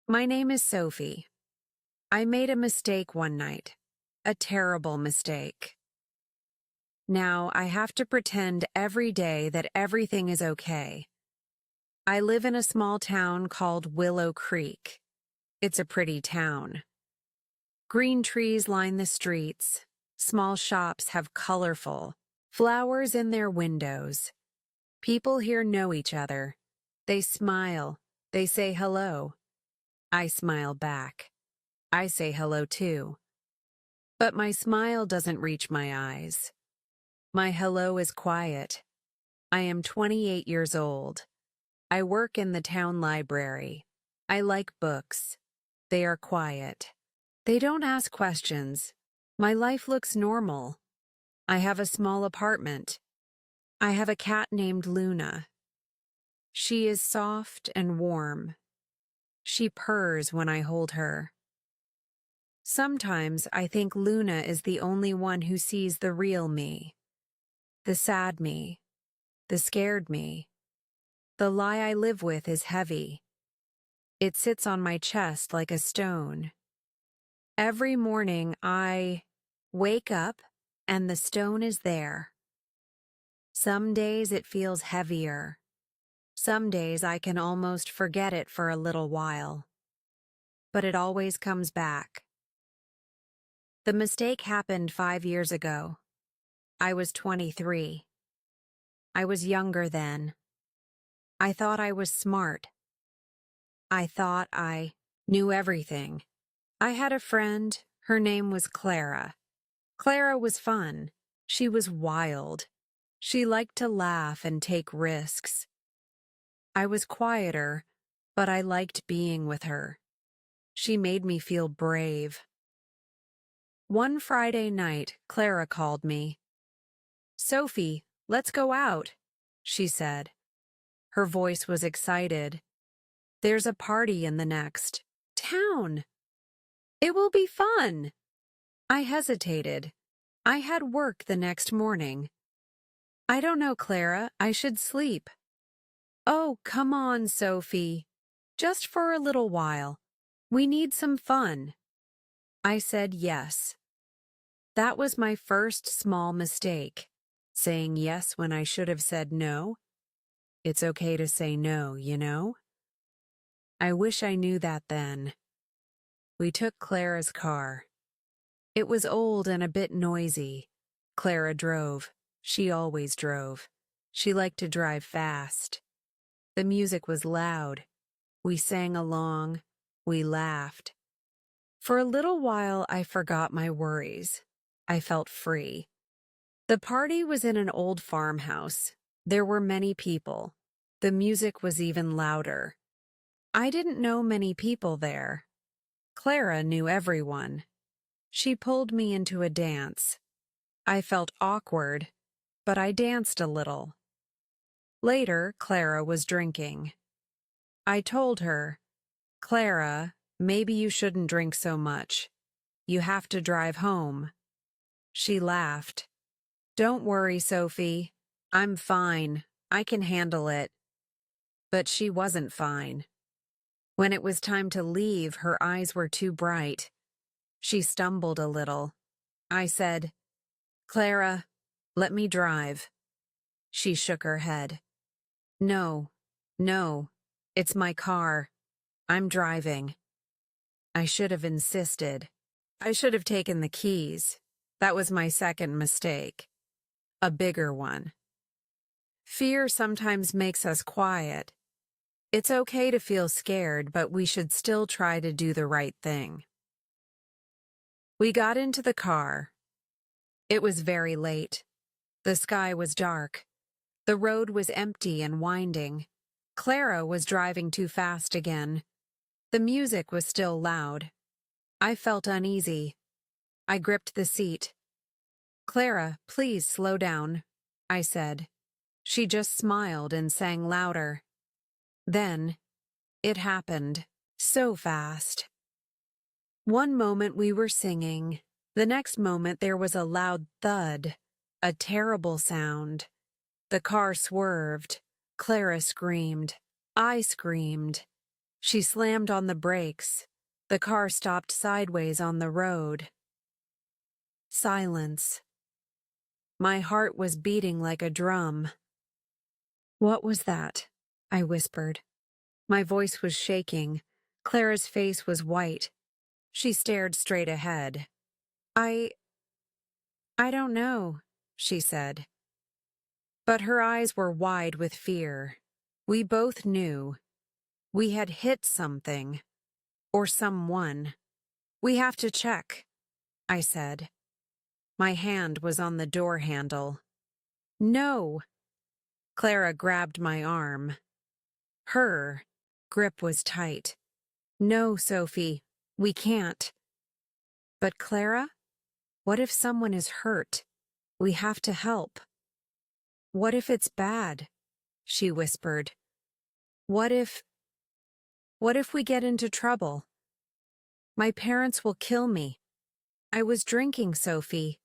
My name is Sophie. I made a mistake one night. A terrible mistake. Now I have to pretend every day that everything is okay. I live in a small town called Willow Creek. It's a pretty town. Green trees line the streets. Small shops have colorful flowers in their windows. People here know each other. They smile. They say hello. I smile back. I say hello too. But my smile doesn't reach my eyes. My hello is quiet. I am 28 years old. I work in the town library. I like books. They are quiet. They don't ask questions. My life looks normal. I have a small apartment. I have a cat named Luna. She is soft and warm. She purrs when I hold her. Sometimes I think Luna is the only one who sees the real me. The sad me. The scared me. The lie I live with is heavy. It sits on my chest like a stone. Every morning I wake up and the stone is there. Some days it feels heavier. Some days I can almost forget it for a little while. But it always comes back. The mistake happened 5 years ago. I was 23. I was younger then. I thought I was smart. I thought I knew everything. I had a friend. Her name was Clara. Clara was fun. She was wild. She liked to laugh and take risks. I was quieter, but I liked being with her. She made me feel brave. One Friday night, Clara called me. "Sophie, let's go out," she said. Her voice was excited. "There's a party in the next town. It will be fun." I hesitated. I had work the next morning. "I don't know, Clara. I should sleep." "Oh, come on, Sophie. Just for a little while. We need some fun." I said yes. That was my first small mistake, saying yes when I should have said no. It's okay to say no, you know? I wish I knew that then. We took Clara's car. It was old and a bit noisy. Clara drove. She always drove. She liked to drive fast. The music was loud. We sang along. We laughed. For a little while, I forgot my worries. I felt free. The party was in an old farmhouse. There were many people. The music was even louder. I didn't know many people there. Clara knew everyone. She pulled me into a dance. I felt awkward, but I danced a little. Later, Clara was drinking. I told her, "Clara, maybe you shouldn't drink so much. You have to drive home." She laughed. "Don't worry, Sophie. I'm fine. I can handle it." But she wasn't fine. When it was time to leave, her eyes were too bright. She stumbled a little. I said, "Clara, let me drive." She shook her head. No, it's my car. I'm driving." I should have insisted. I should have taken the keys. That was my second mistake. A bigger one. Fear sometimes makes us quiet. It's okay to feel scared, but we should still try to do the right thing. We got into the car. It was very late. The sky was dark. The road was empty and winding. Clara was driving too fast again. The music was still loud. I felt uneasy. I gripped the seat. "Clara, please slow down," I said. She just smiled and sang louder. Then, it happened, so fast. One moment we were singing. The next moment there was a loud thud, a terrible sound. The car swerved. Clara screamed. I screamed. She slammed on the brakes. The car stopped sideways on the road. Silence. My heart was beating like a drum. "What was that?" I whispered. My voice was shaking. Clara's face was white. She stared straight ahead. I don't know," she said. But her eyes were wide with fear. We both knew. We had hit something. Or someone. "We have to check," I said. My hand was on the door handle. "No!" Clara grabbed my arm. Her grip was tight. "No, Sophie, we can't." "But Clara, what if someone is hurt? We have to help." "What if it's bad?" she whispered. What if we get into trouble? My parents will kill me. I was drinking, Sophie."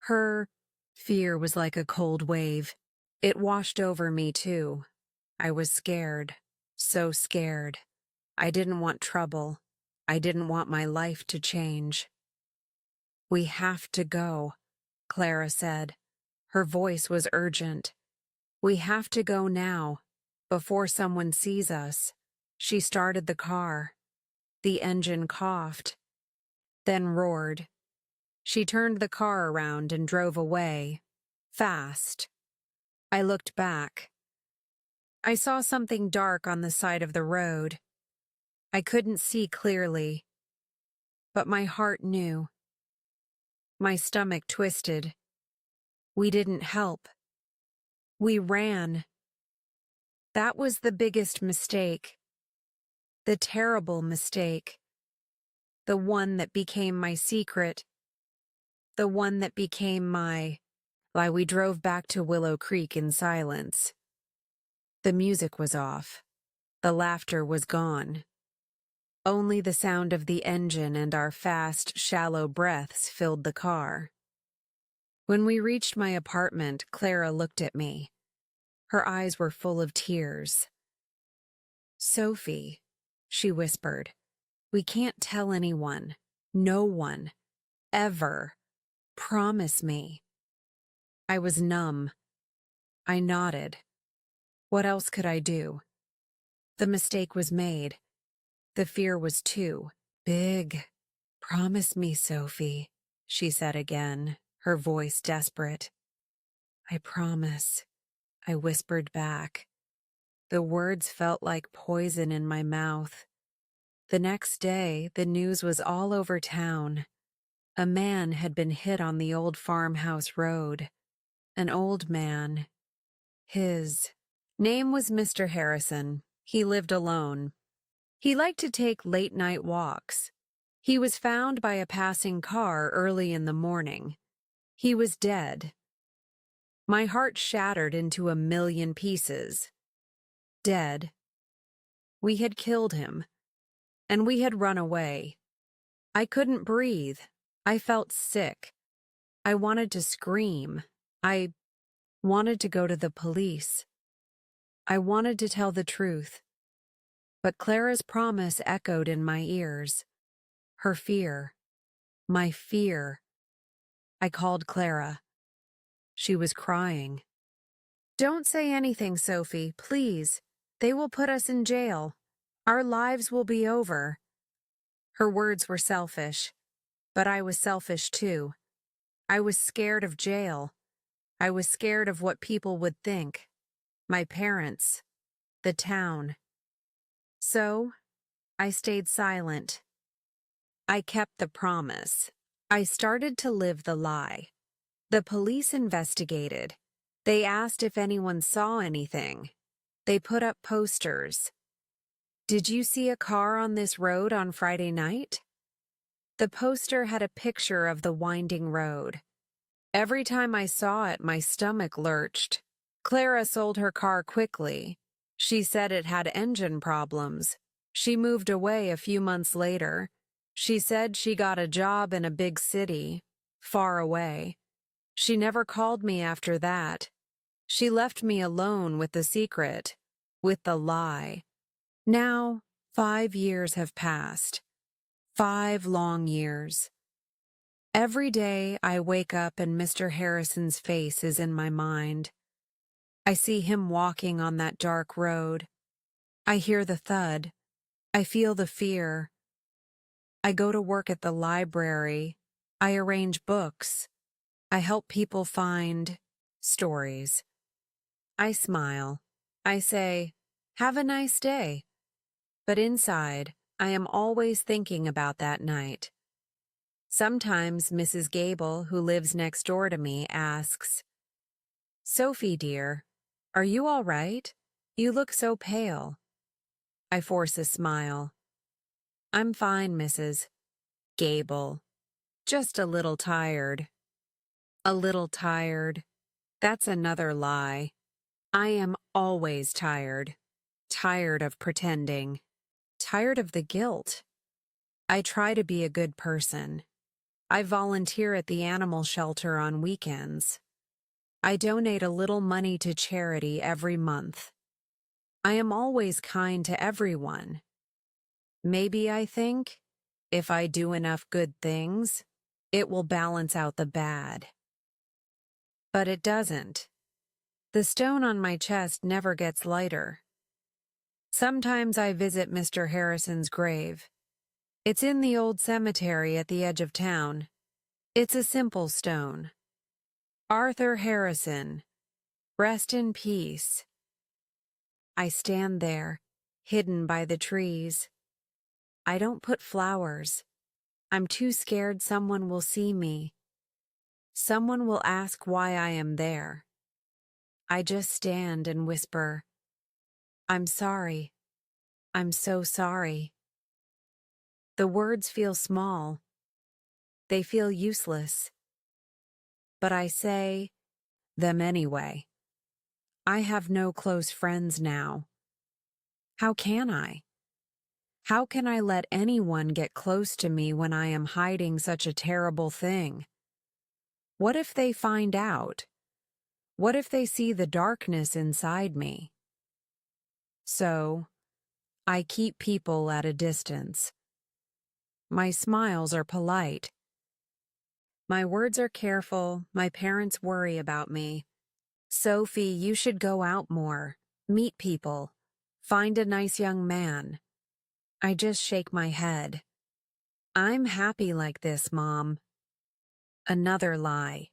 Her fear was like a cold wave. It washed over me, too. I was scared, so scared. I didn't want trouble. I didn't want my life to change. "We have to go," Clara said. Her voice was urgent. "We have to go now, before someone sees us." She started the car. The engine coughed, then roared. She turned the car around and drove away, fast. I looked back. I saw something dark on the side of the road. I couldn't see clearly, but my heart knew. My stomach twisted. We didn't help. We ran. That was the biggest mistake. The terrible mistake. The one that became my secret. The one that became my... We drove back to Willow Creek in silence. The music was off. The laughter was gone. Only the sound of the engine and our fast, shallow breaths filled the car. When we reached my apartment, Clara looked at me. Her eyes were full of tears. "Sophie," she whispered, "we can't tell anyone. No one. Ever. Promise me." I was numb. I nodded. What else could I do? The mistake was made. The fear was too big. "Promise me, Sophie," she said again, her voice desperate. "I promise," I whispered back. The words felt like poison in my mouth. The next day, the news was all over town. A man had been hit on the old farmhouse road. An old man. His name was Mr. Harrison. He lived alone. He liked to take late-night walks. He was found by a passing car early in the morning. He was dead. My heart shattered into a million pieces. Dead. We had killed him, and we had run away. I couldn't breathe. I felt sick. I wanted to scream. I wanted to go to the police. I wanted to tell the truth. But Clara's promise echoed in my ears. Her fear. My fear. I called Clara. She was crying. "Don't say anything, Sophie, please. They will put us in jail. Our lives will be over." Her words were selfish, but I was selfish too. I was scared of jail. I was scared of what people would think. My parents. The town. So, I stayed silent. I kept the promise. I started to live the lie. The police investigated. They asked if anyone saw anything. They put up posters. "Did you see a car on this road on Friday night?" The poster had a picture of the winding road. Every time I saw it, my stomach lurched. Clara sold her car quickly. She said it had engine problems. She moved away a few months later. She said she got a job in a big city, far away. She never called me after that. She left me alone with the secret, with the lie. Now, 5 years have passed. 5 long years. Every day I wake up and Mr. Harrison's face is in my mind. I see him walking on that dark road. I hear the thud. I feel the fear. I go to work at the library. I arrange books. I help people find stories. I smile. I say, "Have a nice day." But inside, I am always thinking about that night. Sometimes Mrs. Gable, who lives next door to me, asks, "Sophie, dear, are you all right? You look so pale." I force a smile. "I'm fine, Mrs. Gable. Just a little tired." A little tired. That's another lie. I am always tired. Tired of pretending. Tired of the guilt. I try to be a good person. I volunteer at the animal shelter on weekends. I donate a little money to charity every month. I am always kind to everyone. Maybe I think, if I do enough good things, it will balance out the bad. But it doesn't. The stone on my chest never gets lighter. Sometimes I visit Mr. Harrison's grave. It's in the old cemetery at the edge of town. It's a simple stone. Arthur Harrison, rest in peace. I stand there, hidden by the trees. I don't put flowers. I'm too scared someone will see me. Someone will ask why I am there. I just stand and whisper, "I'm sorry. I'm so sorry." The words feel small. They feel useless. But I say them anyway. I have no close friends now. How can I? How can I let anyone get close to me when I am hiding such a terrible thing? What if they find out? What if they see the darkness inside me? So, I keep people at a distance. My smiles are polite. My words are careful. My parents worry about me. "Sophie, you should go out more. Meet people. Find a nice young man." I just shake my head. "I'm happy like this, Mom." Another lie.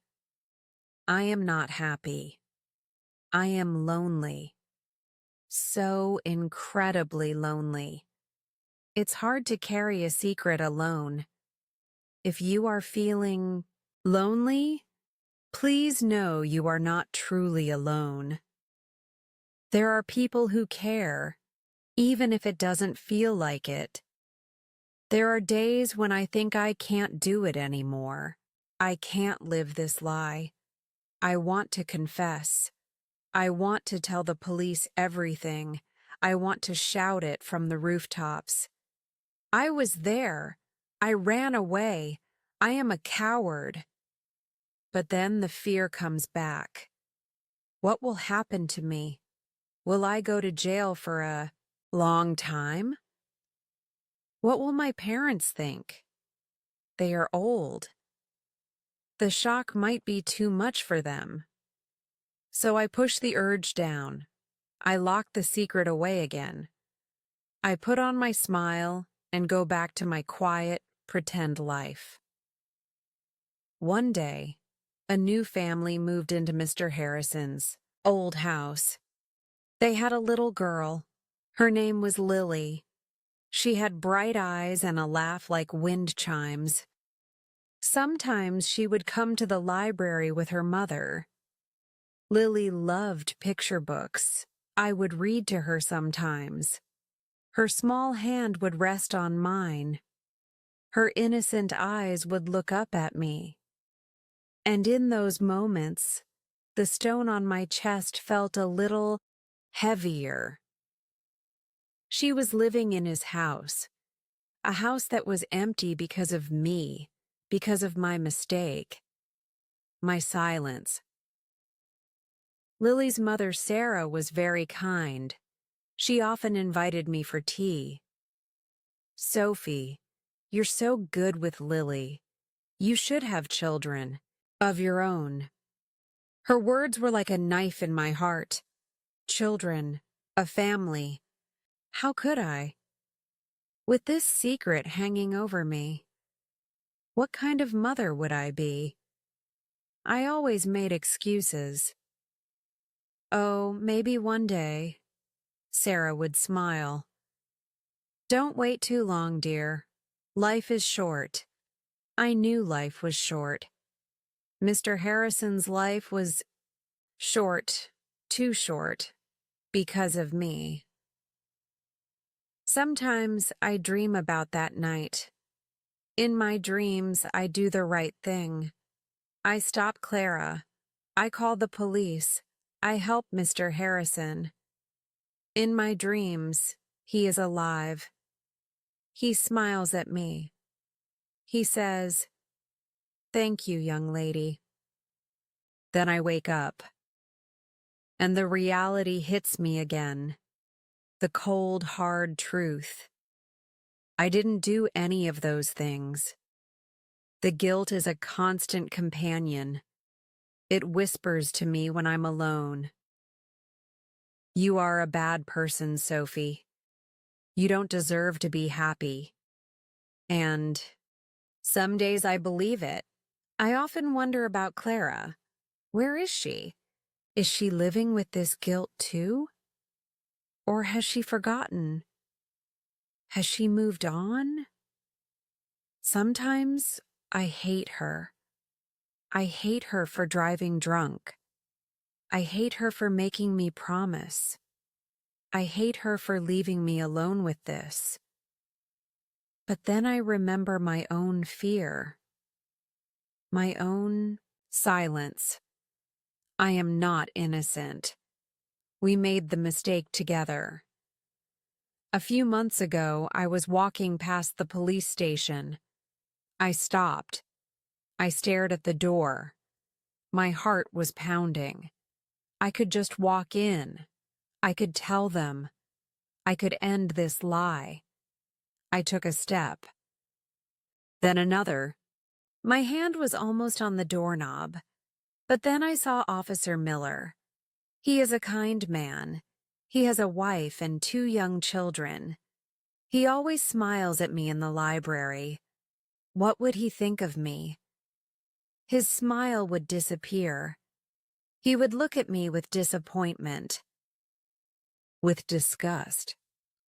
I am not happy. I am lonely. So incredibly lonely. It's hard to carry a secret alone. If you are feeling lonely, please know you are not truly alone. There are people who care, even if it doesn't feel like it. There are days when I think I can't do it anymore. I can't live this lie. I want to confess. I want to tell the police everything. I want to shout it from the rooftops. I was there. I ran away. I am a coward. But then the fear comes back. What will happen to me? Will I go to jail for a long time? What will my parents think? They are old. The shock might be too much for them. So I push the urge down. I lock the secret away again. I put on my smile and go back to my quiet, pretend life. One day, a new family moved into Mr. Harrison's old house. They had a little girl. Her name was Lily. She had bright eyes and a laugh like wind chimes. Sometimes she would come to the library with her mother. Lily loved picture books. I would read to her sometimes. Her small hand would rest on mine. Her innocent eyes would look up at me. And in those moments, the stone on my chest felt a little heavier. She was living in his house, a house that was empty because of me, because of my mistake, my silence. Lily's mother, Sarah, was very kind. She often invited me for tea. Sophie, you're so good with Lily. You should have children of your own. Her words were like a knife in my heart. Children, a family. How could I? With this secret hanging over me. What kind of mother would I be? I always made excuses. Oh, maybe one day. Sarah would smile. Don't wait too long, dear. Life is short. I knew life was short. Mr. Harrison's life was short, too short, because of me. Sometimes I dream about that night. In my dreams, I do the right thing. I stop Clara. I call the police. I help Mr. Harrison. In my dreams, he is alive. He smiles at me. He says, "Thank you, young lady." Then I wake up, and the reality hits me again. The cold, hard truth. I didn't do any of those things. The guilt is a constant companion. It whispers to me when I'm alone. You are a bad person, Sophie. You don't deserve to be happy. And some days I believe it. I often wonder about Clara. Where is she? Is she living with this guilt too? Or has she forgotten? Has she moved on? Sometimes I hate her. I hate her for driving drunk. I hate her for making me promise. I hate her for leaving me alone with this. But then I remember my own fear. My own silence. I am not innocent. We made the mistake together. A few months ago, I was walking past the police station. I stopped. I stared at the door. My heart was pounding. I could just walk in. I could tell them. I could end this lie. I took a step. Then another. My hand was almost on the doorknob. But then I saw Officer Miller. He is a kind man. He has a wife and 2 young children. He always smiles at me in the library. What would he think of me? His smile would disappear. He would look at me with disappointment. With disgust.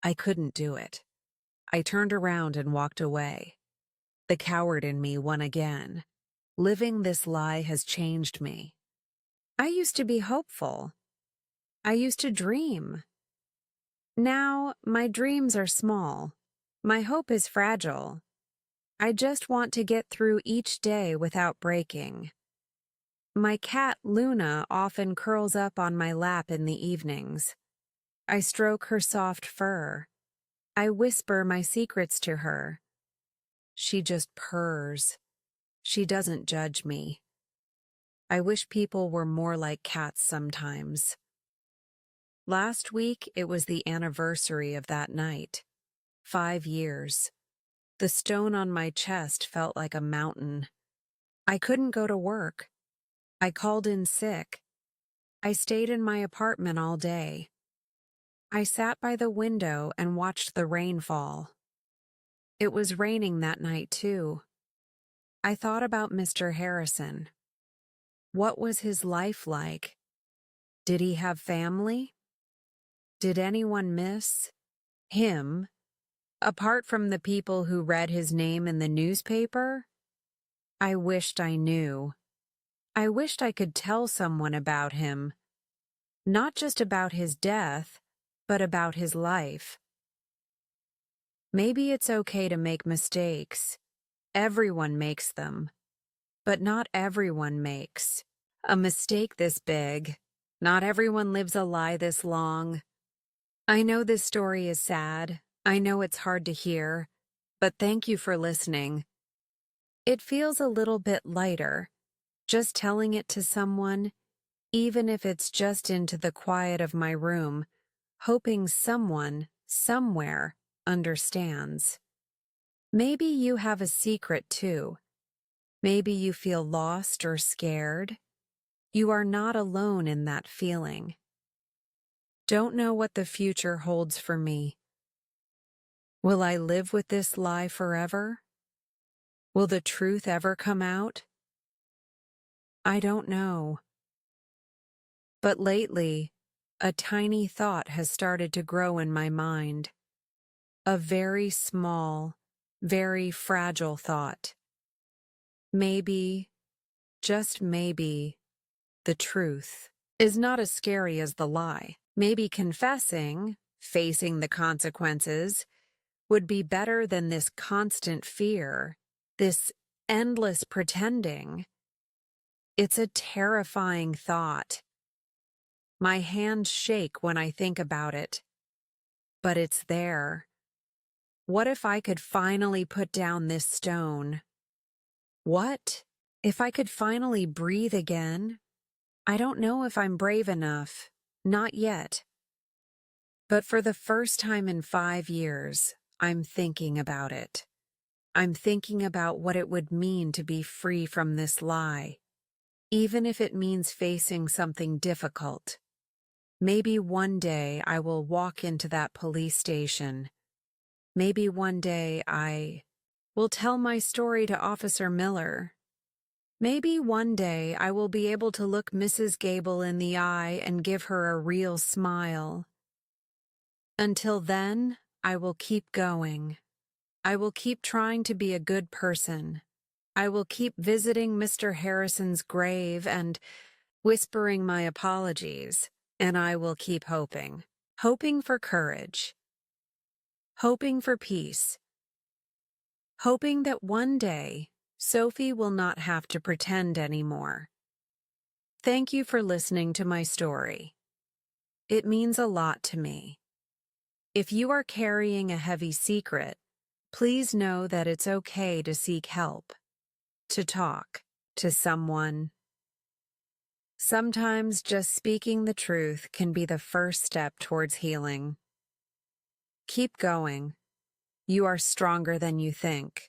I couldn't do it. I turned around and walked away. The coward in me won again. Living this lie has changed me. I used to be hopeful. I used to dream. Now, my dreams are small. My hope is fragile. I just want to get through each day without breaking. My cat, Luna, often curls up on my lap in the evenings. I stroke her soft fur. I whisper my secrets to her. She just purrs. She doesn't judge me. I wish people were more like cats sometimes. Last week, it was the anniversary of that night. 5 years. The stone on my chest felt like a mountain. I couldn't go to work. I called in sick. I stayed in my apartment all day. I sat by the window and watched the rain fall. It was raining that night, too. I thought about Mr. Harrison. What was his life like? Did he have family? Did anyone miss him, apart from the people who read his name in the newspaper? I wished I knew. I wished I could tell someone about him. Not just about his death, but about his life. Maybe it's okay to make mistakes. Everyone makes them. But not everyone makes a mistake this big. Not everyone lives a lie this long. I know this story is sad. I know it's hard to hear. But thank you for listening. It feels a little bit lighter, just telling it to someone, even if it's just into the quiet of my room, hoping someone, somewhere, understands. Maybe you have a secret too. Maybe you feel lost or scared. You are not alone in that feeling. Don't know what the future holds for me. Will I live with this lie forever? Will the truth ever come out? I don't know. But lately, a tiny thought has started to grow in my mind. A very small, very fragile thought. Maybe, just maybe, the truth is not as scary as the lie. Maybe confessing, facing the consequences, would be better than this constant fear, this endless pretending. It's a terrifying thought. My hands shake when I think about it. But it's there. What if I could finally put down this stone? What if I could finally breathe again? I don't know if I'm brave enough. Not yet. But for the first time in 5 years, I'm thinking about it. I'm thinking about what it would mean to be free from this lie, even if it means facing something difficult. Maybe one day I will walk into that police station. Maybe one day I will tell my story to Officer Miller. Maybe one day I will be able to look Mrs. Gable in the eye and give her a real smile. Until then, I will keep going. I will keep trying to be a good person. I will keep visiting Mr. Harrison's grave and whispering my apologies, and I will keep hoping. Hoping for courage. Hoping for peace. Hoping that one day, Sophie will not have to pretend anymore. Thank you for listening to my story. It means a lot to me. If you are carrying a heavy secret, please know that it's okay to seek help, to talk to someone. Sometimes just speaking the truth can be the first step towards healing. Keep going. You are stronger than you think.